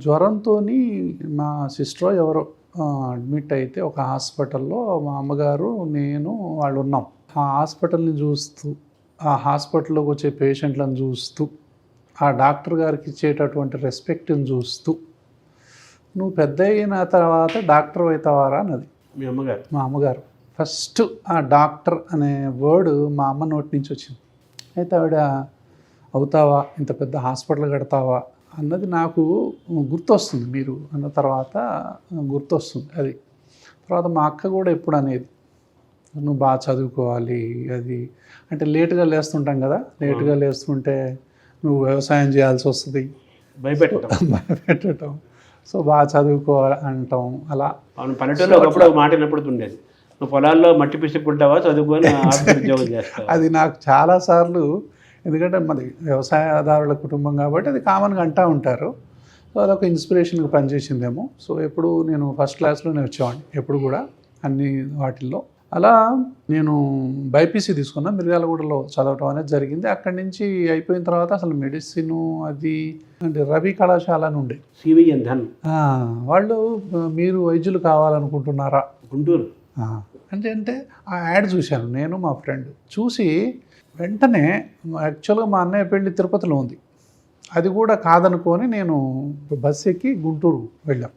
జ్వరంతోని మా సిస్టరో ఎవరో అడ్మిట్ అయితే ఒక హాస్పిటల్లో మా అమ్మగారు నేను వాళ్ళు ఉన్నాం. ఆ హాస్పిటల్ని చూస్తూ, ఆ హాస్పిటల్లోకి వచ్చే పేషెంట్లను చూస్తూ, ఆ డాక్టర్ గారికి ఇచ్చేటటువంటి రెస్పెక్ట్ని చూస్తూ, నువ్వు పెద్ద అయిన తర్వాత డాక్టర్ అవుతావారా అన్నది మా అమ్మగారు. ఫస్ట్ ఆ డాక్టర్ అనే వర్డ్ మా అమ్మ నోటి నుంచి వచ్చింది. అయితే ఆవిడ అవుతావా, ఇంత పెద్ద హాస్పిటల్ కడతావా అన్నది నాకు గుర్తొస్తుంది. మీరు అన్న తర్వాత గుర్తొస్తుంది అది. తర్వాత మా అక్క కూడా ఎప్పుడు అనేది, నువ్వు బాగా చదువుకోవాలి. అది అంటే లేటుగా లేస్తుంటాం కదా, లేటుగా లేస్తుంటే నువ్వు వ్యవసాయం చేయాల్సి వస్తుంది, భయపెట్టడం. సో బాగా చదువుకోవాలి అంటాం అలా. పల్లెటూరులో ఒకప్పుడు మాట వినపడుతుండేది, నువ్వు పొలాల్లో మట్టి పిసుకుంటావా, చదువుకొని ఉద్యోగం చేస్తావా. అది నాకు చాలాసార్లు, ఎందుకంటే మాది వ్యవసాయదారుల కుటుంబం కాబట్టి అది కామన్గా అంటూ ఉంటారు. సో అదొక ఇన్స్పిరేషన్కి పనిచేసిందేమో. సో ఎప్పుడు నేను ఫస్ట్ క్లాస్లోనే వచ్చేవాడిని ఎప్పుడు కూడా అన్ని వాటిల్లో. అలా నేను బైపీసీ తీసుకున్నా, మిర్యాలగూడలో చదవటం అనేది జరిగింది. అక్కడి నుంచి అయిపోయిన తర్వాత అసలు మెడిసిన్ అది అంటే రవి కళాశాల అని ఉండే సివిఎన్ ధన్ వాళ్ళు, మీరు వైద్యులు కావాలనుకుంటున్నారా గుంటూరు అంటే ఆ యాడ్ చూశాను నేను, మా ఫ్రెండ్ చూసి వెంటనే, యాక్చువల్గా మా అన్నయ్య పెళ్ళి తిరుపతిలో ఉంది, అది కూడా కాదనుకొని నేను బస్ ఎక్కి గుంటూరు వెళ్ళాం.